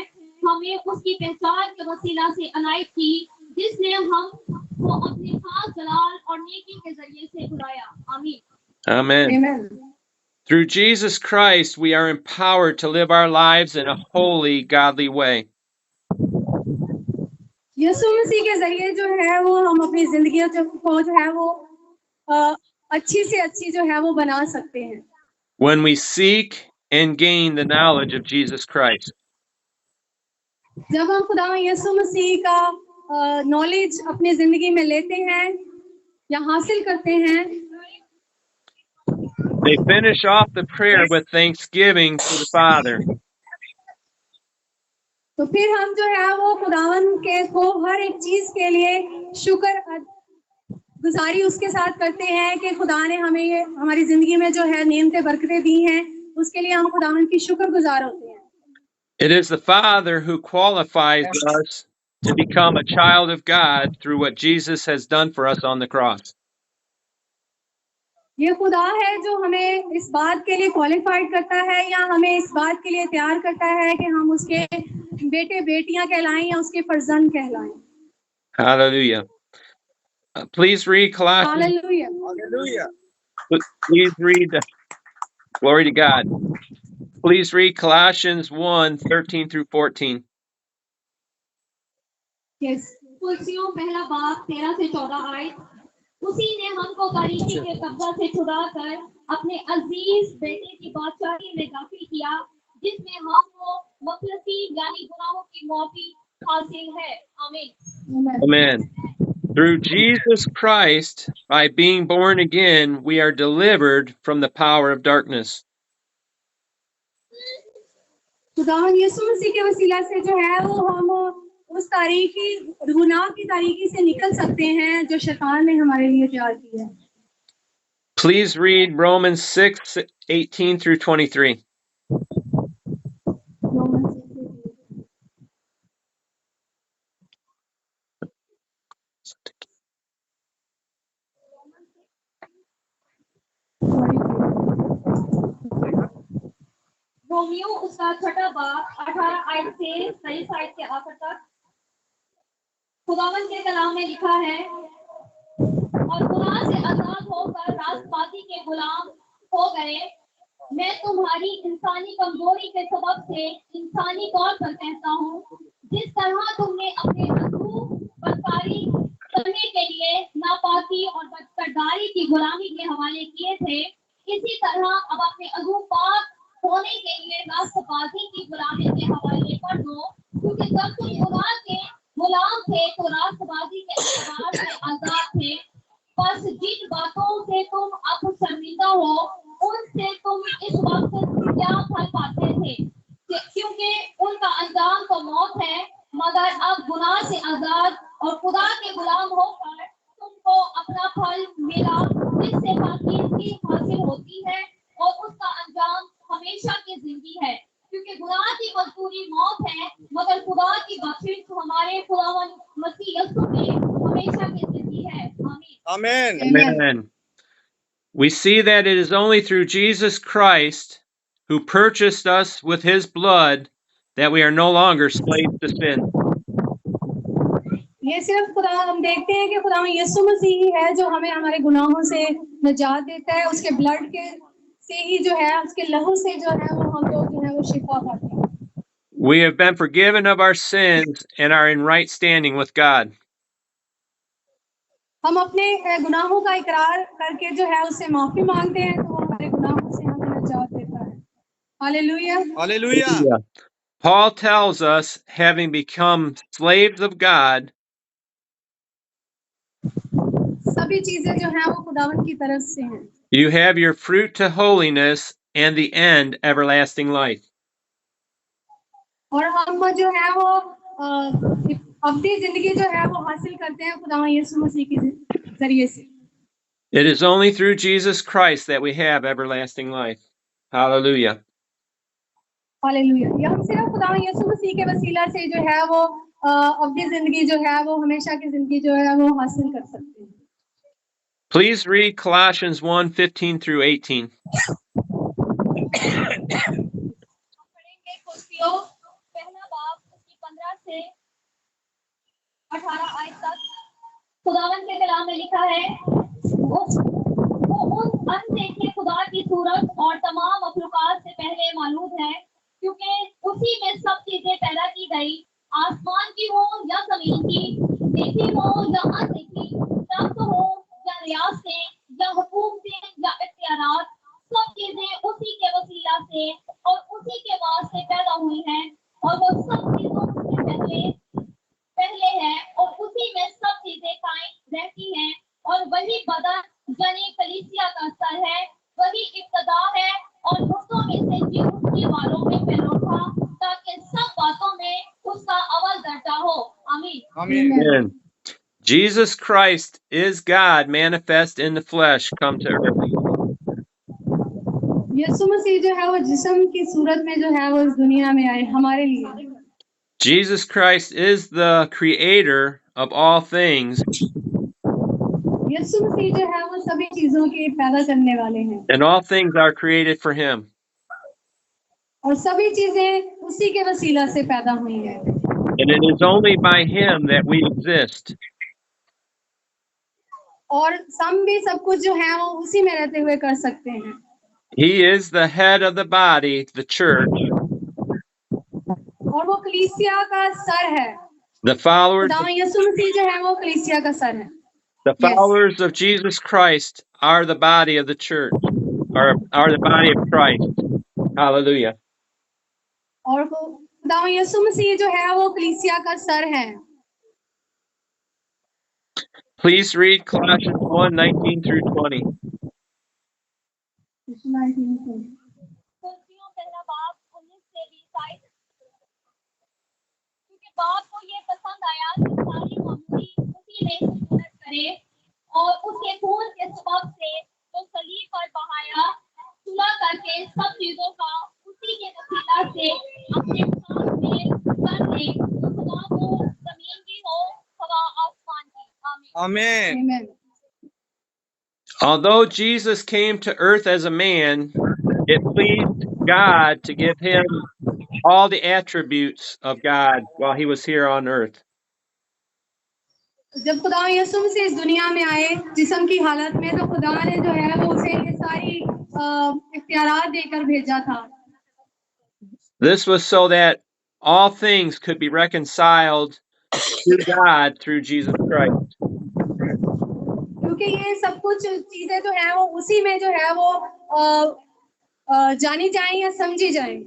हमें उसकी पहचान के वसीला से अनायत की, जिसने हम को अपने खास जलाल और नेकी के जरिए से बुलाया। आमीन। Amen. Amen. Through Jesus Christ, we are empowered to live our lives in a holy, godly way. यीशु मसीह के जरिए जो है वो हम अपनी जिंदगी को जो है वो अच्छी से अच्छी जो है वो बना सकते हैं। When we seek and gain the knowledge of Jesus Christ. जब हम खुदा यीशु मसीह का नॉलेज अपनी जिंदगी में लेते हैं या हासिल करते हैं। They finish off the prayer with thanksgiving to the Father. तो फिर हम जो है वो खुदावन के को हर एक चीज के लिए शुक्र गुजारी उसके साथ करते हैं कि खुदा ने हमें ये हमारी जिंदगी में जो है नेमतें बरकतें दी हैं, उसके लिए हम खुदावन की शुक्रगुजार होते हैं। It is the Father who qualifies us to become a child of God through what Jesus has done for us on the cross. ये खुदा है जो हमें इस बात के लिए क्वालिफाइड करता है या हमें इस बात के लिए तैयार करता है कि हम उसके बेटे बेटियां कहलाएं या उसके फर्जंद कहलाएं। Hallelujah. Please read Colossians. Hallelujah. Hallelujah. Please read. Glory to God. Please read Colossians 1:13 through 14. Yes. कुलसियों पहला बाब 13 से 14 आयत। उसी ने हमको बारीकी के कब्जा से छुड़ा कर अपने अजीज बेटे की बादशाही में दाखिल किया, जिसमें हमको मखलसी यानी गुनाहों की माफी हासिल है। आमीन। Amen. Through Jesus Christ, by being born again, we are delivered from the power of darkness. खुदावन यीशु मसीह के वसीला से जो है वो हम उस तारीकी गुनाह की तारीकी से निकल सकते हैं जो शैतान ने हमारे लिए तैयार की है। Please read Romans 6:18 through 23. Romeo उसका छठा बाब 18 आयत से 23 आयत के आखिर तक। खुदावन के कलाम में लिखा है, और गुनाह से आजाद होकर राष्ट्रवादी के गुलाम हो गए। मैं तुम्हारी इंसानी कमजोरी के सबब से इंसानी तौर पर कहता हूँ, जिस तरह तुमने अपने बदकारी करने के लिए नापाकी और बदकरदारी की गुलामी के हवाले किए थे, इसी तरह अब अपने पाक होने के लिए राष्ट्रवादी की गुलामी के हवाले कर दो, क्योंकि जब तुम गुनाह के गुलाम थे तो राष्ट्रवादी के एतबार से आजाद थे। बस जिन बातों से तुम अब शर्मिंदा हो, उनसे तुम इस वक्त क्या फल पाते थे, क्योंकि उनका अंजाम तो मौत है। मगर अब गुनाह से आजाद और खुदा के गुलाम होकर तुमको अपना फल मिला, जिससे पाकीज़गी हासिल होती है और उसका अंजाम हमेशा की जिंदगी है, क्योंकि गुनाह की मजदूरी मौत है, मगर खुदा की बख्शिश हमारे खुदावन मसीह यीशु में हमेशा की जिंदगी है। आमीन। Amen. Amen. We see that it is only through Jesus Christ, who purchased us with his blood, that we are no longer slaves to sin. ये सिर्फ खुदा हम देखते हैं कि खुदा यीशु मसीह ही है जो हमें हमारे गुनाहों से निजात देता है। उसके ब्लड के से ही जो है, उसके लहू से जो है वो हम लोग जो है वो शिफा पाते हैं। We have been forgiven of our sins and are in right standing with God. हम अपने गुनाहों का इकरार करके जो है उससे माफी मांगते हैं, तो वो हमारे गुनाहों से हमें निजात देता है। Hallelujah. Hallelujah. Paul tells us, having become slaves of God, सभी चीजें जो हैं वो खुदावन की तरफ से हैं। you have your fruit to holiness and the end everlasting life. और हम जो है वो अपनी जिंदगी जो है वो हासिल करते हैं खुदा यीशु मसीह के जरिए से। It is only through Jesus Christ that we have everlasting life. Hallelujah. Hallelujah. ये हम सिर्फ खुदा यीशु मसीह के वसीला से जो है वो अपनी जिंदगी जो है वो हमेशा की जिंदगी जो है वो हासिल कर सकते हैं। Please read Colossians 1:15 through 18. पढ़ेंगे कुलसियों पहला बाब उसकी 15 से 18 आयत तक। खुदावन के कलाम में लिखा है, वो उन अनदेखे खुदा की सूरत और तमाम मखलूकात से पहले मौजूद है, क्योंकि उसी में सब चीजें पैदा की गई, आसमान की हो या जमीन की, देखी हो या अनदेखी, तख्त हो या रियासतें या हुकूमतें या इख्तियारात, सब चीजें उसी के वसीला से और उसी के वास्ते पैदा हुई हैं, और वो सब चीजों से पहले है, और उसी में सब चीजें कायम रहती हैं, और वही बदन यानी कलीसिया का सर है, वही इब्तदा है, और मुर्दों में से जी उसके वालों में पैदा था, ताकि सब बातों में उसका अव्वल दर्जा हो। आमीन। Amen. Jesus Christ is God manifest in the flesh come to earth. यीशु मसीह जो है वो जिस्म की सूरत में जो है वो इस दुनिया में आए हमारे लिए। Jesus Christ is the creator of all things, यीशु मसीह जो है वो सभी चीजों के पैदा करने वाले हैं and all things are created for him. और सभी चीजें उसी के वसीला से पैदा हुई हैं And it is only by him that we exist. और हम भी सब कुछ जो है वो उसी में रहते हुए कर सकते हैं। He is the head of the body, the church. और वो कलीसिया का सर है। The followers, खुदावंद यीशु मसीह जो है वो कलीसिया का सर है। the followers of Jesus Christ are the body of the church, are the body of Christ. Hallelujah. और वो खुदावंद यीशु मसीह जो है वो कलीसिया का सर है। Please read Colossians 1:19 through 20. कुलसियों पहला बाब 19 से 20 आए। क्योंकि बाप को ये पसंद आया कि सारी मसीह उसी में सुकूनत करे और उसके खून के सबब से जो सलीब पर बहाया सुलह करके सब चीजों का उसी के वसीला से अपने साथ में कर ले, खुदा को जमीन की हो हवा आसमान की। आमीन। Amen. Amen. Although Jesus came to earth as a man, it pleased God to give him all the attributes of God while he was here on earth. जब खुदा यीशु मसीह इस दुनिया में आए जिस्म की हालत में तो खुदा ने जो है वो उसे ये सारी इख्तियारात देकर भेजा था। This was so that all things could be reconciled to God through Jesus Christ. क्योंकि ये सब कुछ चीजें जो है वो उसी में जो है वो जानी जाएं या समझी जाएं।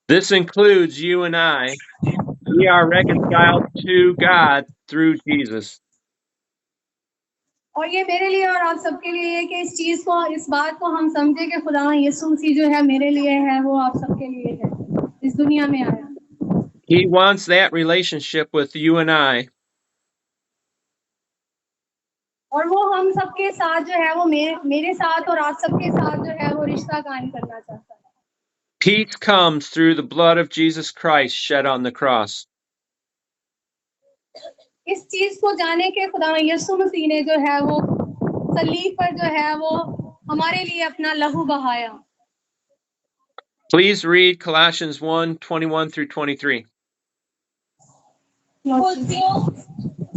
This includes you and I. We are reconciled to God through Jesus. और ये मेरे लिए और आप सबके लिए है कि इस चीज को इस बात को हम समझे कि खुदा यीशु मसीह जो है मेरे लिए है वो आप सबके लिए है इस दुनिया में आया। He wants that relationship with you and I. और वो हम सबके साथ जो है वो मेरे साथ और आप सबके साथ जो है वो रिश्ता कायम करना चाहता है। Peace comes through the blood of Jesus Christ shed on the cross. इस चीज को जाने के खुदा यीशु मसीह ने जो है वो सलीब पर जो है वो हमारे लिए अपना लहू बहाया। Please read Colossians 1:21 through 23. कुलसियों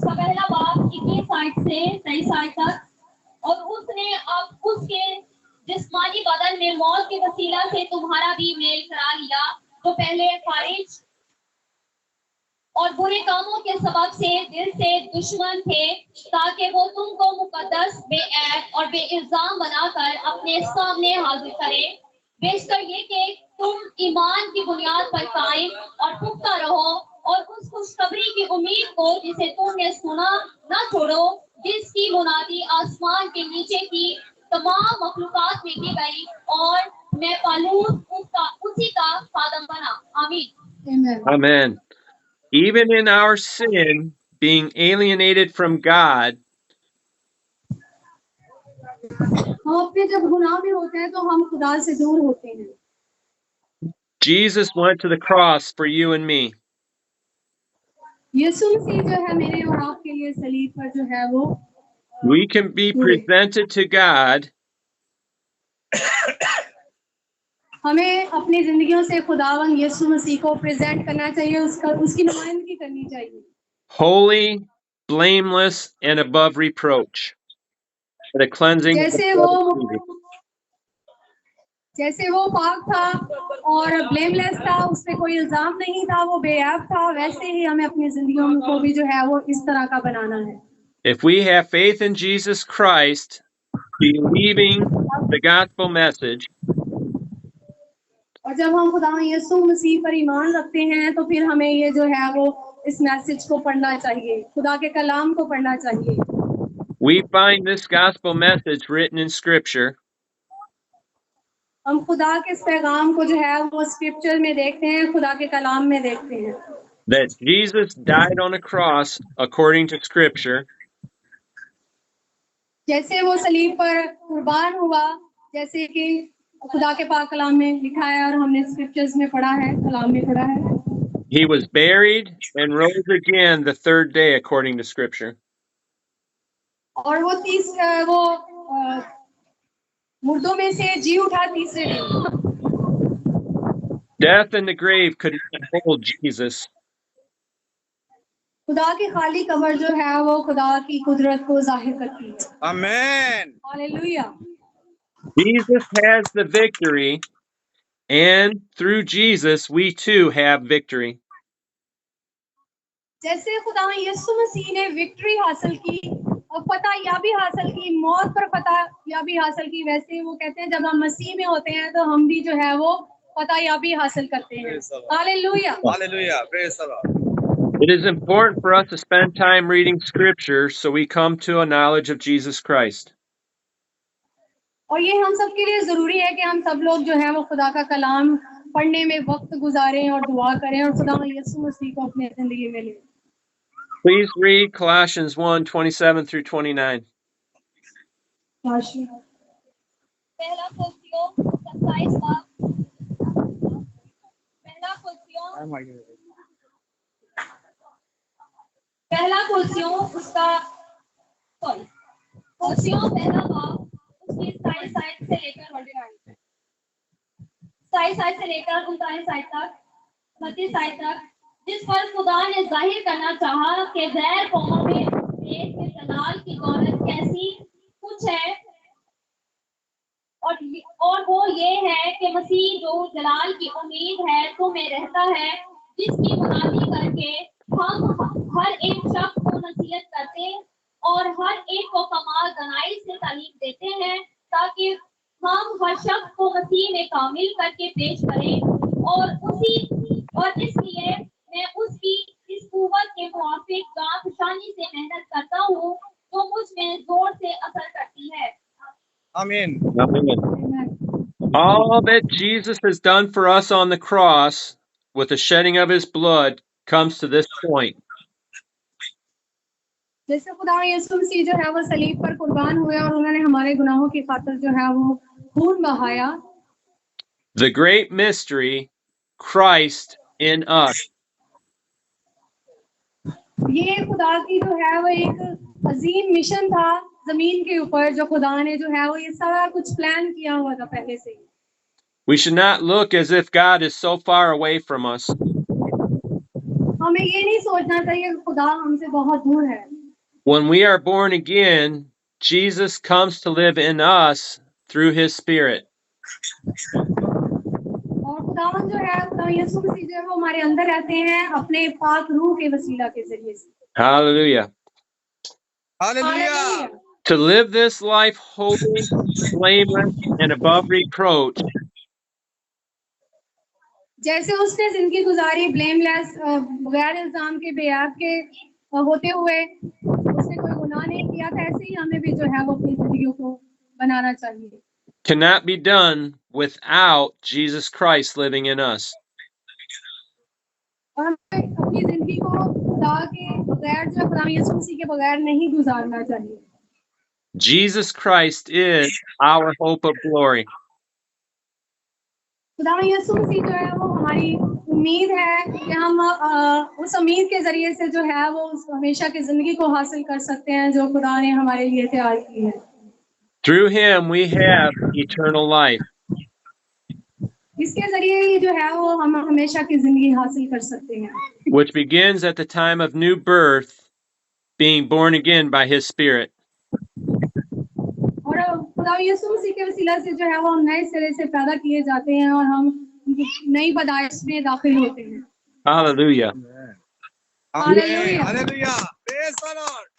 का पहला बाब 21 आयत से 23 आयत तक। और उसने अब उसके जिस्मानी बदन में मौत के वसीला से तुम्हारा भी मेल करा लिया जो पहले खारिज और बुरे कामों के सबब से दिल से दुश्मन थे, ताकि वो तुमको मुकद्दस बेऐब और बेइल्जाम बनाकर अपने सामने हाजिर करे। बेशतर ये कि तुम ईमान की बुनियाद पर कायम और पुख्ता रहो और उस खुशखबरी की उम्मीद को जिसे तुमने सुना न छोड़ो, जिसकी मुनादी आसमान के नीचे की तमाम मखलूकात में की गई और मैं पालूस उसी का खादम बना। आमीन। Amen. Even in our sin, being alienated from God, हम अपने जब गुनाह में होते हैं तो हम खुदा से दूर होते हैं। Jesus went to the cross for you and me. यीशु मसीह जो है मेरे और आपके लिए सलीब पर जो है वो We can be presented to God हमें अपनी जिंदगियों से खुदावंद यीशु मसीह को प्रेजेंट करना चाहिए, उसकी नुमाइंदगी करनी चाहिए। holy, blameless, and above reproach. For the cleansing of the जैसे blood of Jesus. जैसे वो पाक था और ब्लेमलेस था, उस पे कोई इल्जाम नहीं था, वो बेऐब था, वैसे ही हमें अपनी जिंदगियों को भी जो है वो इस तरह का बनाना है। If we have faith in Jesus Christ, believing the gospel message, और जब हम खुदा यीशु मसीह पर ईमान रखते हैं तो फिर हमें ये जो है वो इस मैसेज को पढ़ना चाहिए, खुदा के कलाम को पढ़ना चाहिए। we find this gospel message written in Scripture. हम खुदा के इस पैगाम को जो है वो स्क्रिप्चर में देखते हैं, खुदा के कलाम में देखते हैं That Jesus died on a cross according to Scripture. जैसे वो सलीब पर कुर्बान हुआ, जैसे कि खुदा के पाक कलाम में लिखा है और हमने स्क्रिप्चर्स में पढ़ा है, कलाम में पढ़ा है। He was buried and rose again the third day, according to Scripture. और वो मुर्दों में से जी उठा तीसरे दिन। Death and the grave could not hold Jesus. खुदा की खाली कब्र जो है वो खुदा की कुदरत को जाहिर करती है। Amen. Hallelujah. Jesus has the victory, and through Jesus we too have victory. जैसे खुदा यीशु मसीह ने विक्ट्री हासिल की और फतह याबी हासिल की, मौत पर फतह याबी हासिल की, वैसे वो कहते हैं जब हम मसीह में होते हैं तो हम भी जो है वो फतह याबी हासिल करते हैं। Hallelujah. Hallelujah. Praise the Lord. It is important for us to spend time reading Scripture so we come to a knowledge of Jesus Christ. और ये हम सब के लिए जरूरी है कि हम सब लोग जो है वो खुदा का कलाम पढ़ने में वक्त गुजारें और दुआ करें और खुदा यीशु मसीह को अपनी जिंदगी में लें। Please read Colossians 1:27 through 29. पहला कुलसियों 27 बाब। पहला कुलसियों उसका कुलसियों पहला बाब उसकी 27 आयत से लेकर 27 आयत से लेकर 39 आयत तक 32 आयत तक, जिस पर खुदा ने जाहिर करना चाहा कि गैर कौमों में एक के जलाल की दौलत कैसी कुछ है, और वो ये है कि मसीह जो जलाल की उम्मीद है तो में रहता है, जिसकी मुनादी करके हम हर एक शख्स को नसीहत करते और हर एक को कमाल दनाई से तालीम देते हैं, ताकि हम हर शख्स को मसीह में कामिल करके पेश करें। और इसलिए मैं उसकी इस कुव्वत के मुआफिक गांठशानी से मेहनत करता हूँ जो मुझ में जोर से असर करती है। Amen. Amen. All that Jesus has done for us on the cross with the shedding of his blood comes to this point. जैसे खुदा यीशु मसीह जो है वो सलीब पर कुर्बान हुए और उन्होंने हमारे गुनाहों की खातिर जो है वो खून बहाया। The great mystery, Christ in us. ये खुदा की जो है वो एक अजीम मिशन था जमीन के ऊपर, जो खुदा ने जो है वो ये सारा कुछ प्लान किया हुआ था पहले से। We should not look as if God is so far away from us. हमें ये नहीं सोचना चाहिए कि खुदा हमसे बहुत दूर है। When we are born again, Jesus comes to live in us through his Spirit. और खुदावन जो है खुदा यीशु मसीह जो है वो हमारे अंदर रहते हैं अपने पाक रूह के वसीला के जरिए से। Hallelujah. Hallelujah. To live this life holy, blameless, and above reproach. जैसे उसने जिंदगी गुजारी ब्लेमलेस, बगैर इल्जाम के, बेऐब के होते हुए उसने कोई गुनाह नहीं किया था, ऐसे ही हमें भी जो है वो अपनी जिंदगियों को बनाना चाहिए। Cannot be done without Jesus Christ living in us. और हमें अपनी जिंदगी को खुदा के बगैर जो खुदा यीशु मसीह के बगैर नहीं गुजारना चाहिए। Jesus Christ is our hope of glory. खुदा यीशु मसीह जो है वो हमारी उम्मीद है कि हम उस उम्मीद के जरिए से जो है वो उस हमेशा की जिंदगी को हासिल कर सकते हैं जो खुदा ने हमारे लिए तैयार की है। Through him we have eternal life. इसके जरिए ही जो है वो हम हमेशा की जिंदगी हासिल कर सकते हैं। Which begins at the time of new birth, being born again by his Spirit. और खुदा यीशु मसीह के वसीला से जो है वो हम नए सिरे से पैदा किए जाते हैं और हम नई पैदाइश में दाखिल होते हैं। Hallelujah. Hallelujah. Hallelujah. Praise the Lord.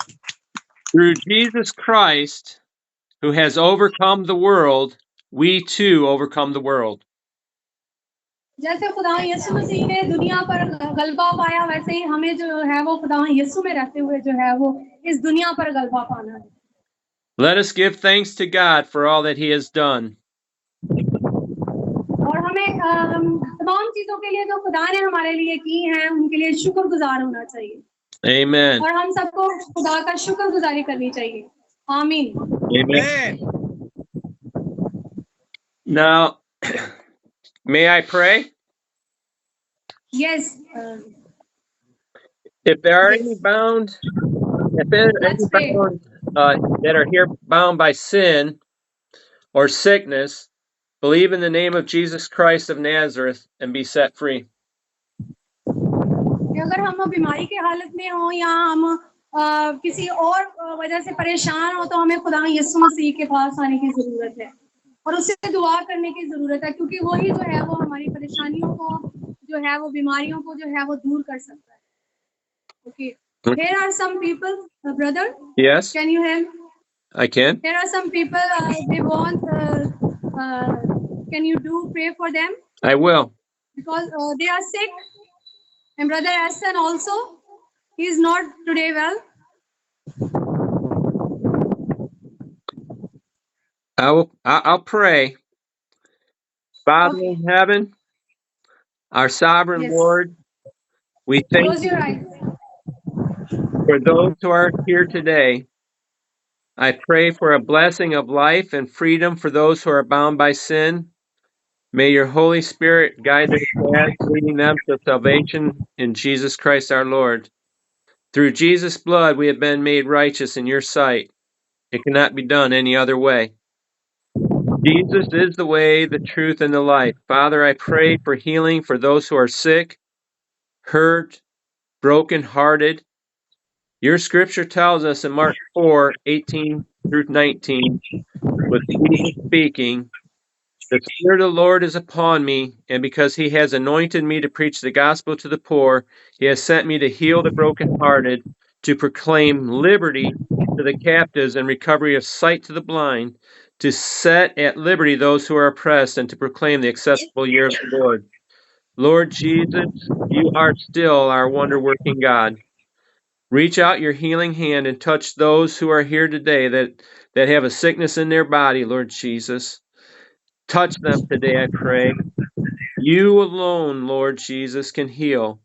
Through Jesus Christ, who has overcome the world, we too overcome the world. जैसे खुदा यीशु मसीह ने दुनिया पर गलबा पाया, वैसे ही हमें जो है वो खुदा यीशु में रहते हुए जो है वो इस दुनिया पर गलबा पाना है। Let us give thanks to God for all that he has done. और हमें तमाम चीजों के लिए जो खुदा ने हमारे लिए की हैं उनके लिए शुक्रगुजार होना चाहिए। Amen. और हम सबको खुदा का शुक्रगुजारी करनी चाहिए। आमीन। Amen. Now, may I pray? Yes, If there are yes. any bound, if there are any Let's pray. bound that are here bound by sin or sickness, believe in the name of Jesus Christ of Nazareth and be set free. कि अगर हम बीमारी के हालत में हो या हम किसी और वजह से परेशान हो तो हमें खुदा यीशु मसीह के पास आने की जरूरत है और उससे दुआ करने की जरूरत है, क्योंकि वही जो है वो हमारी परेशानियों को जो है वो बीमारियों को जो है वो दूर कर सकता है. Okay. Here are some people, brother. Yes, Can you help? I can. Here are some people. They want. Can you pray for them I will. because they are sick. And brother Hassan also, he is not today well. I'll pray. Father Okay. in heaven, our sovereign Yes. Lord, we thank Close you your eyes. for those who are here today. I pray for a blessing of life and freedom for those who are bound by sin. May your Holy Spirit guide their paths, leading them to salvation in Jesus Christ our Lord. Through Jesus' blood, we have been made righteous in your sight. It cannot be done any other way. Jesus is the way, the truth, and the life. Father, I pray for healing for those who are sick, hurt, broken-hearted. Your scripture tells us in Mark 4:18 through 19, with Jesus speaking, the Spirit of the Lord is upon me, and because he has anointed me to preach the gospel to the poor, he has sent me to heal the brokenhearted, to proclaim liberty to the captives and recovery of sight to the blind, to set at liberty those who are oppressed, and to proclaim the acceptable year of the Lord. Lord Jesus, you are still our wonder-working God. Reach out your healing hand and touch those who are here today that have a sickness in their body, Lord Jesus. Touch them today, I pray. You alone, Lord Jesus, can heal.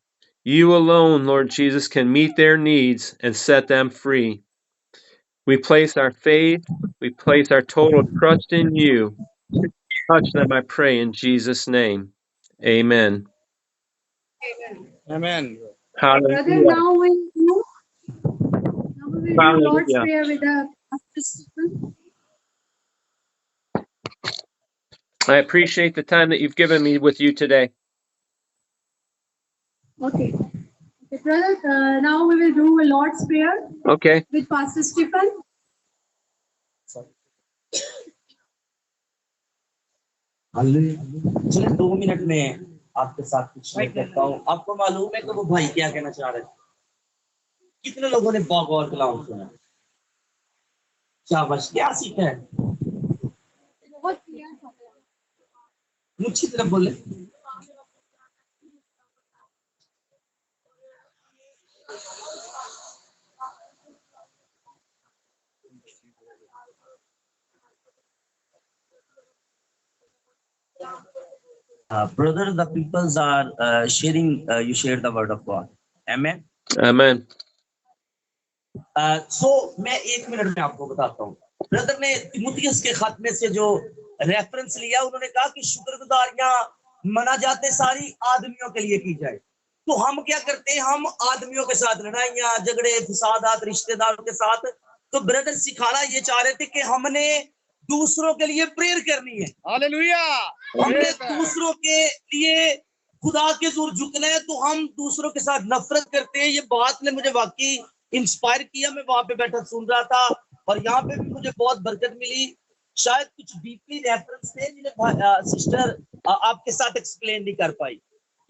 You alone, Lord Jesus, can meet their needs and set them free. We place our faith, we place our total trust in you. Touch them, I pray, in Jesus' name. Amen. Amen. Brother, Hallelujah. now we will do Lord's Hallelujah. Prayer with the pastor. I appreciate the time that you've given me with you today. Okay. Okay, brother, now we will do a Lord's Prayer Okay. with Pastor Stephen. चलिए 2 minute में आपके साथ कुछ share करता हूँ. आपको मालूम है कि वो भाई क्या कहना चाह रहे हैं? कितने लोगों ने बगौर कलाम सुना? शाबाश, क्या सीखा है? बहुत क्लियर था. मुझे तरफ बोले. Brother, the peoples are sharing. You share the word of God. Amen. Amen. So मैं 1 मिनट में आपको बताता हूँ. ब्रदर ने तिमुथियुस के खत में से जो रेफरेंस लिया, उन्होंने कहा कि शुक्रगुजारियां मनाजातें सारी आदमियों के लिए की जाए. तो हम क्या करते हैं? हम आदमियों के साथ लड़ाइयां, झगड़े, फसादात, रिश्तेदारों के साथ. तो ब्रदर सिखाना ये चाह रहे थे कि हमने दूसरों के लिए प्रेयर करनी है. हालेलुया. हमने दूसरों के लिए खुदा के जोर झुकना है. तो हम दूसरों के साथ नफरत करते हैं. ये बात ने मुझे वाकई इंस्पायर किया. मैं वहां पे बैठा सुन रहा था और यहाँ पे भी मुझे बहुत बरकत मिली. शायद कुछ डीपली रेफरेंस थे जिन्हें सिस्टर आपके साथ एक्सप्लेन नहीं कर पाई.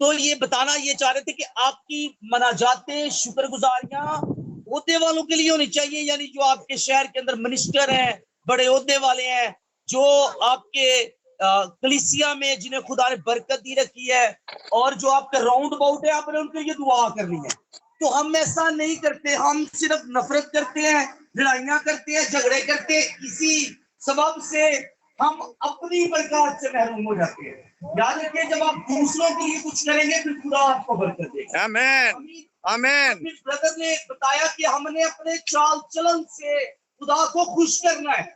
तो ये बताना ये चाह रहे थे कि आपकी मनाजातें, शुक्रगुजारियां ओहदे वालों के लिए होनी चाहिए, यानी जो आपके शहर के अंदर मिनिस्टर हैं, बड़े ओहदे वाले हैं, जो आपके कलीसिया में जिन्हें खुदा ने बरकत दी रखी है, और जो आपके राउंड अबाउट है, आपने उनके लिए दुआ करनी है. तो हम ऐसा नहीं करते. हम सिर्फ नफरत करते हैं, लड़ाइयां करते हैं, झगड़े करते हैं. इसी सबब से हम अपनी बरकत से महरूम हो जाते हैं. याद रखिए, जब आप दूसरों के लिए कुछ करेंगे फिर खुदा आपको बरकत देगा. आमीन. आमीन. ब्रदर ने बताया कि हमने अपने चाल चलन से खुदा को खुश करना है.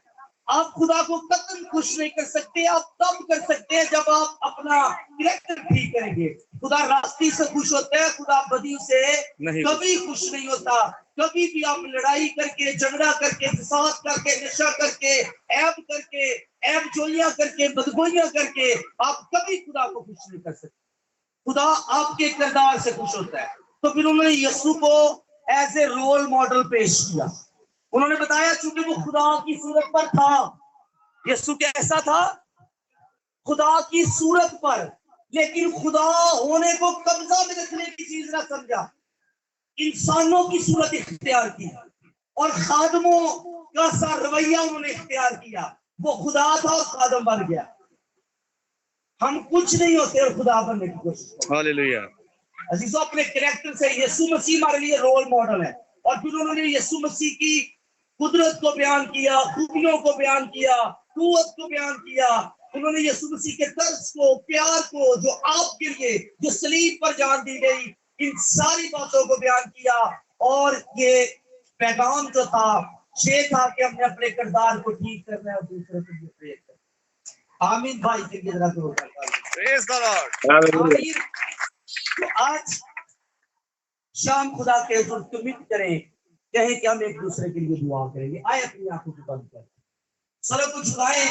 आप खुदा को कतई खुश नहीं कर सकते। आप तब कर सकते हैं जब आप अपना कैरेक्टर ठीक करेंगे। खुदा रास्ते से खुश होता है, खुदा बदी से नहीं। कभी खुश नहीं होता। कभी भी आप लड़ाई करके, झगड़ा करके, फसाद करके, नशा करके, ऐब चोलियां करके, बदगोइयां करके आप कभी खुदा को खुश नहीं कर सकते। खुदा आपके किरदार से खुश होता है। तो फिर उन्होंने यीशु को एज ए रोल मॉडल पेश किया। उन्होंने बताया चूंकि वो खुदा की सूरत पर था। यीशु कैसा था? खुदा की सूरत पर, लेकिन खुदा होने को कब्जा में रखने की चीज ना समझा। इंसानों की सूरत इख्तियार की और खादमों का सा रवैया उन्होंने इख्तियार किया। वो खुदा था और खादम बन गया। हम कुछ नहीं होते और खुदा बनने की कोशिश करते। हालेलुया। अजीजों, अपने कैरेक्टर से यीशु मसीह हमारे लिए रोल मॉडल है। और फिर उन्होंने यीशु मसीह की कुदरत को बयान किया, खूबियों को बयान किया, कुव्वत को बयान किया। उन्होंने यीशु मसीह के दर्द को, प्यार को, जो आपके लिए जो सलीब पर जान दी गई, इन सारी बातों को बयान किया। और ये पैगाम जो था ये था कि हमने अपने किरदार को ठीक करना है और दूसरे को भी प्रेरित करना है। आमीन भाई के जरा करो। Praise the Lord. आमीन। तो आज शाम खुदा के हुजूर कमिट करें, कहें कि हम एक दूसरे के लिए दुआ करेंगे। आए अपनी आंखों को बंद करें, सर को झुकाएं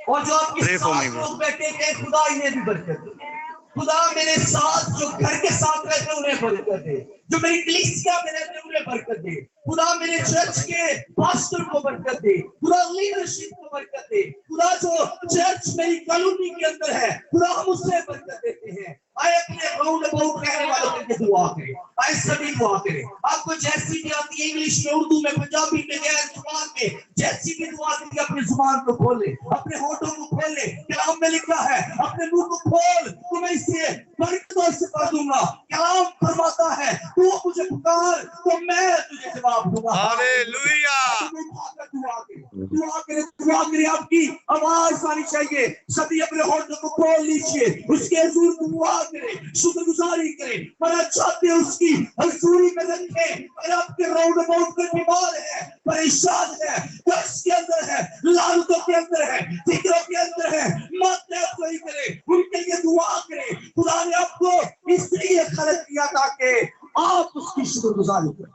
और जो आपके साथ लोग बैठे हैं खुदा इन्हें भी बरकत दे। खुदा मेरे साथ जो घर के साथ रहते हैं उन्हें बरकत दे, जो मेरी कलीसिया में रहते हैं उन्हें बरकत दे। खुदा मेरे चर्च के पास्टर को बरकत दे, खुदा लीडरशिप को बरकत दे। खुदा जो चर्च मेरी कॉलोनी के अंदर है, खुदा हम उससे बरकत देते हैं। आए अपने राउंड अबाउट कहने वालों के लिए दुआ करें। आए सभी दुआ करें। आपको जैसी भी आती है, इंग्लिश में, उर्दू में, पंजाबी में, गैर जुबान में, जैसी भी दुआ आती है, अपनी जुबान को खोले, अपने होठों को खोले। कलाम में लिखा है अपने मुंह को खोल तो मैं इसे बरकतों से भर दूंगा। कलाम फरमाता है तू मुझे पुकार तो मैं तुझे जवाब दूंगा। हालेलुया। दुआ करें। आपकी आवाज आनी चाहिए। सभी अपने होठों को खोल लीजिए, उसके हुजूर दुआ करें, शुक्रगुजारी करें। पर चाहते हैं उसकी हजूरी में रखें। पर आपके राउंड अबाउट में बीमार है, परेशान है, दर्द के अंदर है, लालतों के अंदर है, फिक्रों के अंदर है, मात्र कोई करे उनके लिए दुआ करें। खुदा ने आपको इसलिए खलक किया ताकि आप उसकी शुक्रगुजारी करें।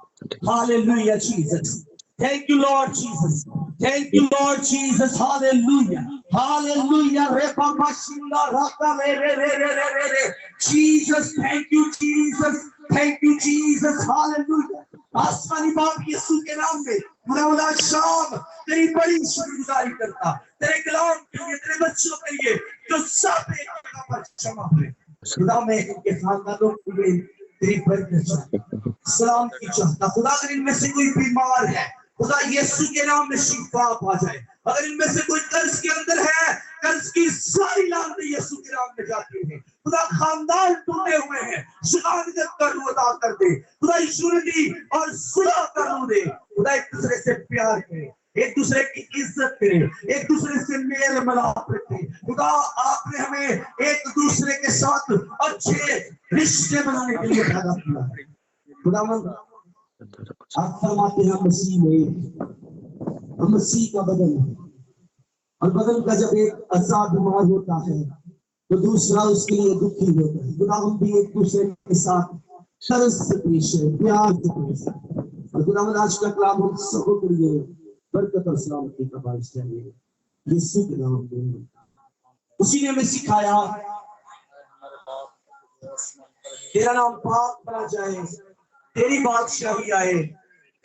Hallelujah Jesus, thank you Lord Jesus, thank you Lord Jesus. Hallelujah, hallelujah. रे पापा शिंदा राता रे रे रे रे रे रे रे Jesus, thank you Jesus, thank you Jesus. Hallelujah. आसमानी बाप यीशु के नाम में खुदा शाम तेरी बड़ी शुक्रगुजारी करता, तेरे कलाम के लिए, तेरे बच्चों के लिए जो सब एक जगह पर क्षमा करे। खुदा में इनके खानदानों के लिए तेरी बरकत चाहता, सलाम की चाहता। खुदा अगर इनमें से कोई बीमार है, खुदा यीशु के नाम में शिफा पा जाए। अगर इनमें से कोई कर्ज के अंदर है, कर्ज की सारी लानतें यीशु के नाम में जाती है। खुदा खानदान टूटे हुए हैं, शहादत का रूह अदा कर दे। खुदा यूनिटी और सुलह का रूह दे। खुदा एक दूसरे से प्यार करे, एक दूसरे की इज्जत करें, एक दूसरे से मेल मिलाप रखें। खुदा आपने हमें एक दूसरे के साथ अच्छे रिश्ते बनाने के लिए पैदा किया। खुदा आप फरमाते हैं मसीह में, हम मसीह का बदन है और बदन का जब एक अज़ा बीमार होता है तो दूसरा उसके लिए दुखी होता है। खुदा हम भी एक दूसरे के साथ तरस से पेश है, प्यार से पेश है। और खुदा आज का कलाम हम सबको के लिए बरकत और सलामती का बारिश चाहिए यीशु के नाम में। उसी ने हमें सिखाया तेरा नाम पाक बना जाए, तेरी बादशाही आए,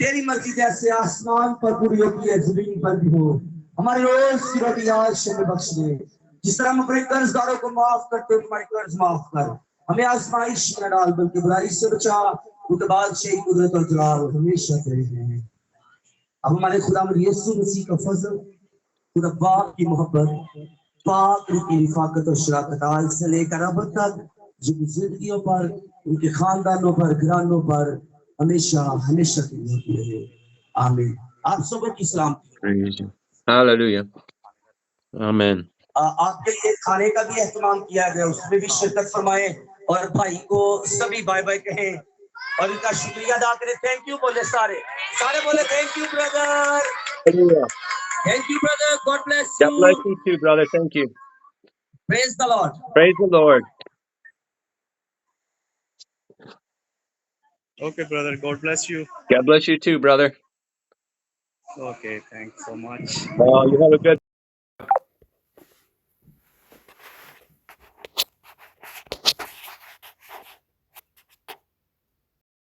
तेरी मर्जी जैसे आसमान पर पूरी होती है जमीन पर भी हो। हमारे रोज की रोटी आज से बख्श दे। जिस तरह हम अपने कर्जदारों को माफ करते हो, तुम्हारे कर्ज माफ कर। हमें आजमाइश में डाल, बल्कि बुराई से बचा। बादशाही कुदरत और जलाल हमेशा तेरे हैं। अब हमारे खुदा यीशु मसीह का फजल, खुदा बाप की मोहब्बत, पाक की रिफाकत और शराकत आज से लेकर अब तक जिनकी जिंदगियों पर, उनके खानदानों पर, घरानों पर हमेशा हमेशा के लिए होती रहे। आमीन। आप सबों की सलामती। हालेलुया, आमीन। आपके लिए खाने का भी एहतमाम किया गया, उसमें भी शिरकत फरमाए और भाई को सभी बाय बाय कहें और इनका शुक्रिया अदा करें। थैंक यू बोले, सारे बोले thank you brother, Thank you, brother. God bless God bless you. you too, brother. Thank you. Praise the Lord. Praise the Lord. Okay, brother. God bless you. God bless you too, brother. Okay, thanks so much. You have a good